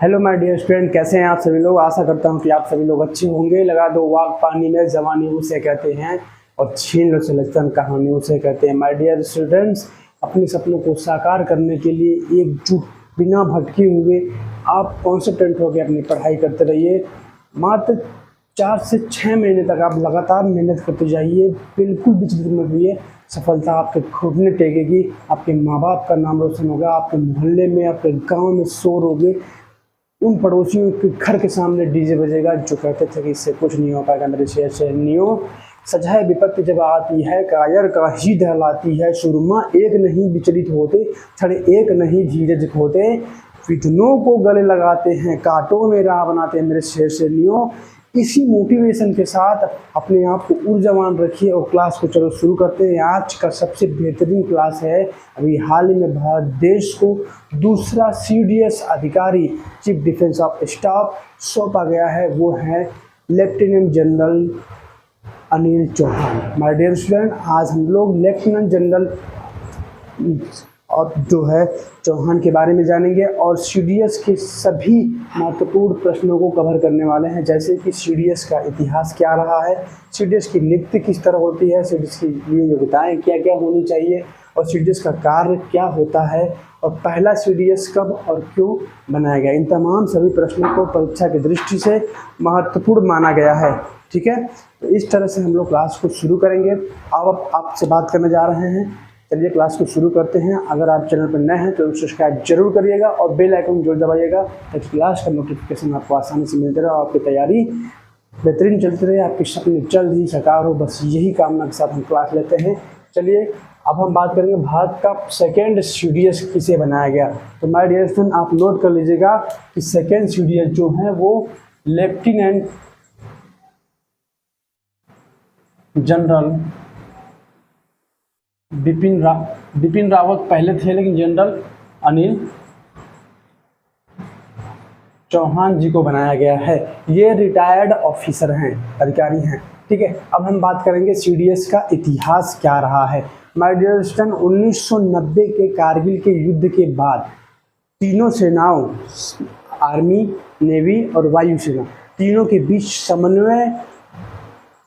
Hello my dear student, कैसे हैं आप सभी लोग। आशा करता हूं कि आप सभी लोग अच्छे होंगे। लगा दो वाक पानी में जवानी उसे कहते हैं और छीन लो सिलेक्शन कहानी उसे कहते हैं। माय डियर स्टूडेंट्स, अपने सपनों को साकार करने के लिए एकजुट बिना भटके हुए आप कॉन्सेंट्रेट होकर अपनी पढ़ाई करते रहिए। मात्र 4 से 6 महीने तक आप लगातार मेहनत करते जाइए, बिल्कुल विचलित मत होइए। सफलता आपके घुटने टेकेगी, आपके माँ बाप का नाम रोशन होगा, आपके मोहल्ले में, आपके गांव में शोर होगे, उन पड़ोसियों के घर के सामने डीजे बजेगा जो कहते थे कि इससे कुछ नहीं हो पाएगा। मेरे शेरनियों, सजाए विपत्ति जब आती है, कायर का ही दहलाती है। सुरमा एक नहीं विचलित होते, छड़े एक नहीं धीरज खोते, फितनों को गले लगाते हैं, कांटों में राह बनाते हैं। मेरे शेरनियों, इसी मोटिवेशन के साथ अपने आप को ऊर्जावान रखिए और क्लास को चलो शुरू करते हैं। आज का सबसे बेहतरीन क्लास है। अभी हाल ही में भारत देश को दूसरा CDS अधिकारी चीफ डिफेंस ऑफ स्टाफ सौंपा गया है, वो है lieutenant general Anil Chauhan. My dear student, आज हम लोग लेफ्टिनेंट जनरल और जो है चौहान के बारे में जानेंगे और CDS के सभी महत्वपूर्ण प्रश्नों को कवर करने वाले हैं, जैसे कि CDS का इतिहास क्या रहा है, CDS की नियुक्ति किस तरह होती है, CDS की लिए योग्यताएं क्या क्या होनी चाहिए और CDS का कार्य क्या होता है और पहला CDS कब और क्यों बनाया गया। इन तमाम सभी प्रश्नों को परीक्षा की दृष्टि से महत्वपूर्ण माना गया है। ठीक है, तो इस तरह से हम लोग क्लास को शुरू करेंगे। अब आपसे बात करने जा रहे हैं, चलिए क्लास को शुरू करते हैं। अगर आप चैनल पर नए हैं तो सब्सक्राइब जरूर करिएगा और बेल आइकन जरूर दबाइएगा ताकि क्लास का नोटिफिकेशन आपको आसानी से मिलते रहे और आपकी तैयारी बेहतरीन चलती रहे, आपके सपने जल्द ही साकार हो। बस यही कामना के साथ हम क्लास लेते हैं। चलिए अब हम बात करेंगे भारत का सेकेंड CDS किसे बनाया गया। तो माय डियर स्टूडेंट, आप नोट कर लीजिएगा कि सेकेंड CDS जो है वो लेफ्टिनेंट जनरल बिपिन रावत पहले थे, लेकिन जनरल अनिल चौहान जी को बनाया गया है। ये रिटायर्ड ऑफिसर हैं, अधिकारी हैं। ठीक है, अब हम बात करेंगे CDS का इतिहास क्या रहा है। माय डियर स्टूडेंट, 1990 के कारगिल के युद्ध के बाद तीनों सेनाओं, आर्मी, नेवी और वायुसेना, तीनों के बीच समन्वय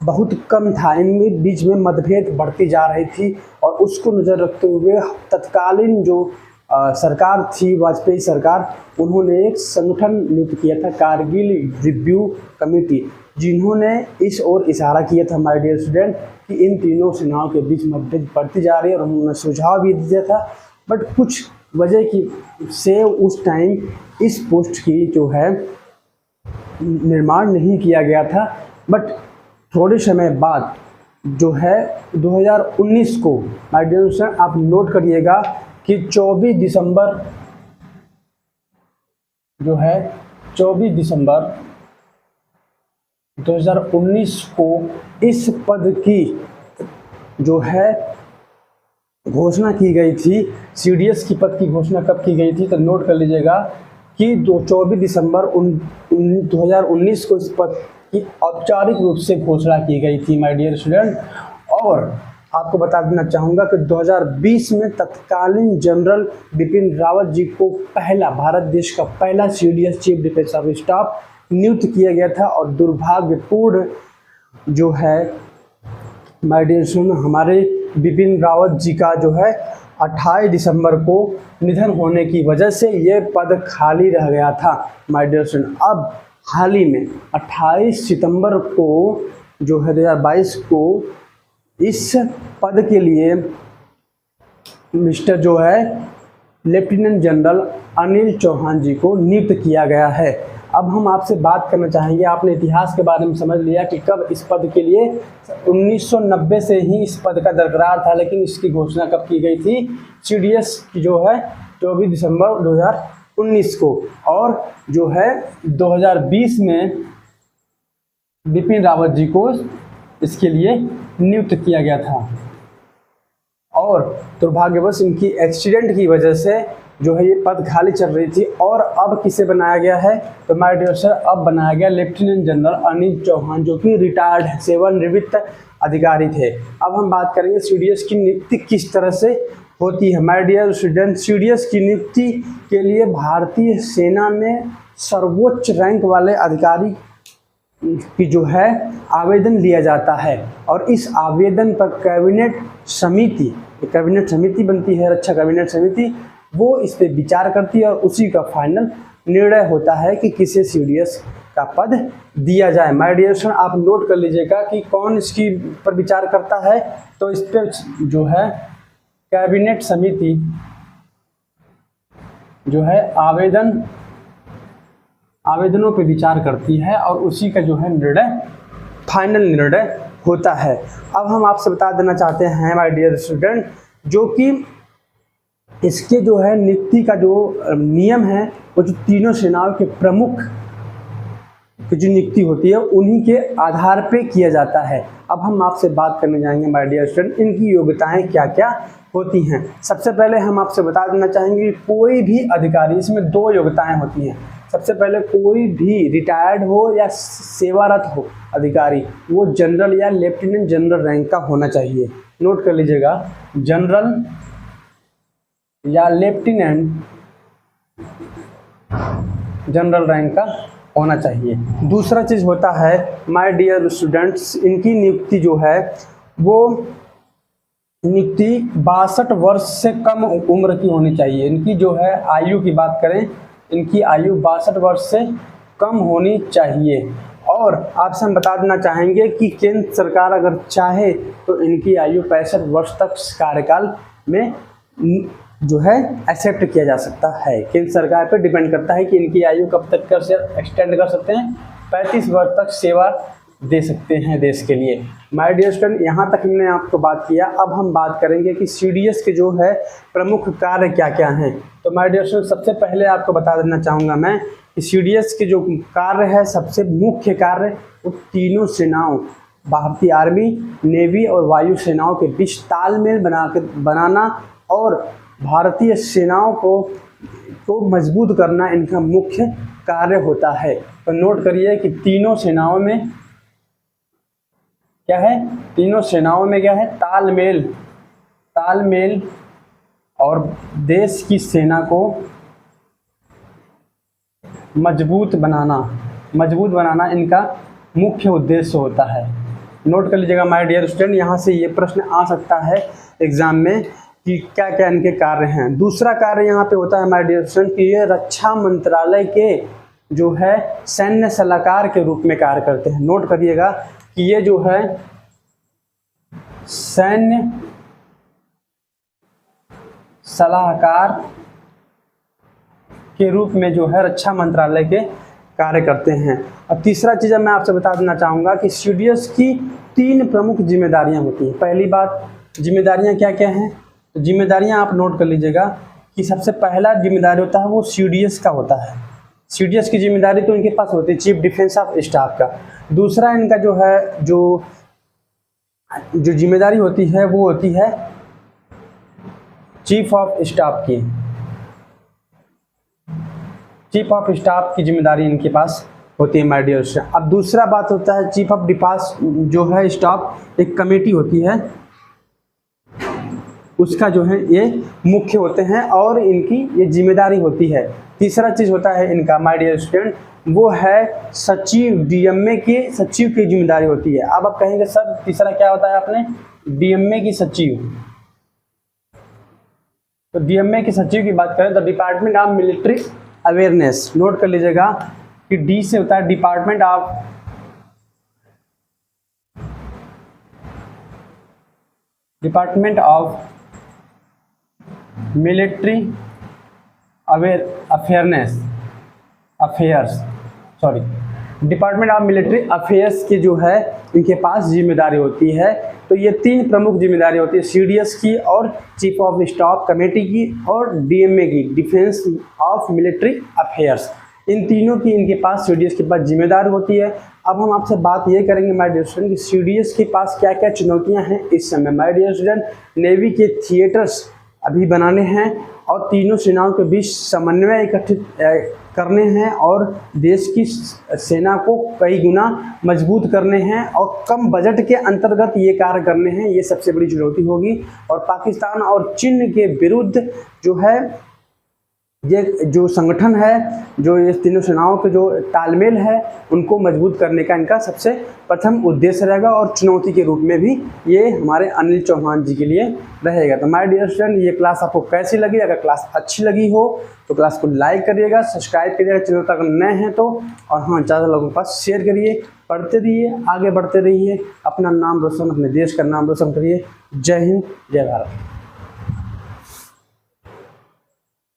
बहुत कम था। इनमें बीच में मतभेद बढ़ती जा रही थी और उसको नज़र रखते हुए तत्कालीन जो सरकार थी, वाजपेयी सरकार, उन्होंने एक संगठन नियुक्त किया था, कारगिल रिव्यू कमेटी, जिन्होंने इस ओर इशारा किया था माय डियर स्टूडेंट कि इन तीनों सेनाओं के बीच मतभेद बढ़ती जा रही है और उन्होंने सुझाव भी दिया था। बट कुछ वजह की से उस टाइम इस पोस्ट की जो है निर्माण नहीं किया गया था। बट थोड़े समय बाद जो है 2019 को, माय डियर स्टूडेंट, आप नोट करिएगा कि 24 दिसंबर जो है 24 दिसंबर 2019 को इस पद की जो है घोषणा की गई थी। CDS की पद की घोषणा कब की गई थी तो नोट कर लीजिएगा कि 24 दिसंबर 2019 को इस पद की औपचारिक रूप से घोषणा की गई थी माय डियर स्टूडेंट। और आपको बता देना चाहूँगा कि 2020 में तत्कालीन जनरल बिपिन रावत जी को भारत देश का पहला CDS chief defence of staff नियुक्त किया गया था। और दुर्भाग्यपूर्ण जो है माय डियर स्टूडेंट, हमारे बिपिन रावत जी का जो है 28 दिसंबर को निधन होने की वजह से ये पद खाली रह गया था माय डियर स्टूडेंट। अब हाल ही में 28 सितंबर को जो है 2022 को इस पद के लिए मिस्टर जो है लेफ्टिनेंट जनरल अनिल चौहान जी को नियुक्त किया गया है। अब हम आपसे बात करना चाहेंगे, आपने इतिहास के बारे में समझ लिया कि कब इस पद के लिए 1990 से ही इस पद का दरकरार था, लेकिन इसकी घोषणा कब की गई थी CDS की जो है 24 दिसंबर 2019 को। और जो है 2020 में बिपिन रावत जी को इसके लिए नियुक्त किया गया था और दुर्भाग्यवश इनकी एक्सीडेंट की वजह से जो है ये पद खाली चल रही थी। और अब किसे बनाया गया है तो माय डियर सर, अब बनाया गया लेफ्टिनेंट जनरल अनिल चौहान, जो कि रिटायर्ड सेवानिवृत्त अधिकारी थे। अब हम बात करेंगे CDS की नियुक्ति किस तरह से होती है। माय डियर स्टूडेंट, CDS की नियुक्ति के लिए भारतीय सेना में सर्वोच्च रैंक वाले अधिकारी की जो है आवेदन लिया जाता है और इस आवेदन पर कैबिनेट समिति बनती है, रक्षा कैबिनेट समिति, वो इस पे विचार करती है और उसी का फाइनल निर्णय होता है कि किसे CDS का पद दिया जाए। माय डियर स्टूडेंट, आप नोट कर लीजिएगा कि कौन इसकी पर विचार करता है। तो इस पे जो है कैबिनेट समिति जो है आवेदनों पे विचार करती है और उसी का जो है फाइनल निर्णय होता है। अब हम आपसे बता देना चाहते हैं माय डियर स्टूडेंट, जो कि इसके जो है नियुक्ति का जो नियम है वो जो तीनों सेनाओं के प्रमुख की जो नियुक्ति होती है उन्हीं के आधार पे किया जाता है। अब हम आपसे बात करने जाएंगे माय डियर स्टूडेंट, इनकी योग्यताएं क्या क्या होती हैं। सबसे पहले हम आपसे बता देना चाहेंगे कि कोई भी अधिकारी, इसमें 2 योग्यताएं होती हैं। सबसे पहले कोई भी रिटायर्ड हो या सेवारत हो अधिकारी, वो जनरल या लेफ्टिनेंट जनरल रैंक का होना चाहिए। नोट कर लीजिएगा, जनरल या लेफ्टिनेंट जनरल रैंक का होना चाहिए। दूसरा चीज़ होता है माय डियर स्टूडेंट्स, इनकी नियुक्ति जो है वो नियुक्ति 62 वर्ष से कम उम्र की होनी चाहिए। इनकी जो है आयु की बात करें, इनकी आयु 62 वर्ष से कम होनी चाहिए। और आपसे हम बता देना चाहेंगे कि केंद्र सरकार अगर चाहे तो इनकी आयु 65 वर्ष तक कार्यकाल में जो है एक्सेप्ट किया जा सकता है। केंद्र सरकार पर डिपेंड करता है कि इनकी आयु कब तक एक्सटेंड कर सकते हैं, 35 वर्ष तक सेवा दे सकते हैं देश के लिए। माय डियर स्टूडेंट, यहाँ तक हमने आपको बात किया। अब हम बात करेंगे कि CDS के जो है प्रमुख कार्य क्या क्या हैं। तो माय डियर स्टूडेंट, सबसे पहले आपको बता देना चाहूँगा मैं कि CDS के जो कार्य है, सबसे मुख्य कार्य वो तीनों सेनाओं, भारतीय आर्मी, नेवी और वायु सेनाओं के बीच तालमेल बनाना और भारतीय सेनाओं को मजबूत करना इनका मुख्य कार्य होता है। तो नोट करिए कि तीनों सेनाओं में क्या है, तीनों सेनाओं में क्या है, तालमेल और देश की सेना को मजबूत बनाना इनका मुख्य उद्देश्य होता है। नोट कर लीजिएगा माय डियर स्टूडेंट, यहाँ से ये प्रश्न आ सकता है एग्जाम में कि क्या क्या इनके कार्य हैं। दूसरा कार्य यहाँ पे होता है माय डियर स्टूडेंट कि ये रक्षा मंत्रालय के जो है सैन्य सलाहकार के रूप में कार्य करते हैं। नोट करिएगा कि ये जो है सैन्य सलाहकार के रूप में जो है रक्षा मंत्रालय के कार्य करते हैं। अब तीसरा चीज़ मैं आपसे बता देना चाहूँगा कि CDS की 3 प्रमुख जिम्मेदारियां होती हैं। पहली बात, जिम्मेदारियां क्या क्या हैं, तो जिम्मेदारियां आप नोट कर लीजिएगा कि सबसे पहला जिम्मेदारी होता है वो CDS का होता है। CDS की जिम्मेदारी तो इनके पास होती है चीफ डिफेंस ऑफ स्टाफ का। दूसरा इनका जो है जो जिम्मेदारी होती है वो होती है चीफ ऑफ स्टाफ की। चीफ ऑफ स्टाफ की जिम्मेदारी इनके पास होती है माय डियर स्टूडेंट। अब दूसरा बात होता है चीफ ऑफ डिफेंस जो है स्टाफ, एक कमेटी होती है, उसका जो है ये मुख्य होते हैं और इनकी ये जिम्मेदारी होती है। तीसरा चीज़ होता है इनका माय डियर स्टूडेंट, वो है सचिव, DMA के सचिव की जिम्मेदारी होती है। अब आप कहेंगे सर तीसरा क्या होता है आपने, DMA की सचिव। तो DMA की सचिव की बात करें तो department of military awareness. Note कर लीजिएगा कि D से होता है department of military department of military affairs की जो है इनके पास जिम्मेदारी होती है। तो ये 3 प्रमुख जिम्मेदारी होती है CDS की और चीफ ऑफ स्टाफ कमेटी की और DMA की, डिफेंस ऑफ मिलिट्री अफेयर्स। इन तीनों की इनके पास CDS के पास जिम्मेदारी होती है। अब हम आपसे बात ये करेंगे माय डियर स्टूडेंट कि CDS के पास क्या क्या चुनौतियां हैं इस समय। माय डियर स्टूडेंट, नेवी के थिएटर्स अभी बनाने हैं और तीनों सेनाओं के बीच समन्वय इकट्ठित करने हैं और देश की सेना को कई गुना मजबूत करने हैं और कम बजट के अंतर्गत ये कार्य करने हैं। ये सबसे बड़ी चुनौती होगी। और पाकिस्तान और चीन के विरुद्ध जो है ये जो संगठन है, जो ये तीनों सेनाओं के जो तालमेल है, उनको मजबूत करने का इनका सबसे प्रथम उद्देश्य रहेगा और चुनौती के रूप में भी ये हमारे अनिल चौहान जी के लिए रहेगा। तो माय डियर स्टूडेंट, ये क्लास आपको कैसी लगी? अगर क्लास अच्छी लगी हो तो क्लास को लाइक करिएगा, सब्सक्राइब करिएगा चैनल तक नए हैं तो, और हाँ, ज़्यादा लोगों के पास शेयर करिए। पढ़ते रहिए, आगे बढ़ते रहिए, अपना नाम रोशन, अपने देश का नाम रोशन करिए। जय हिंद, जय भारत।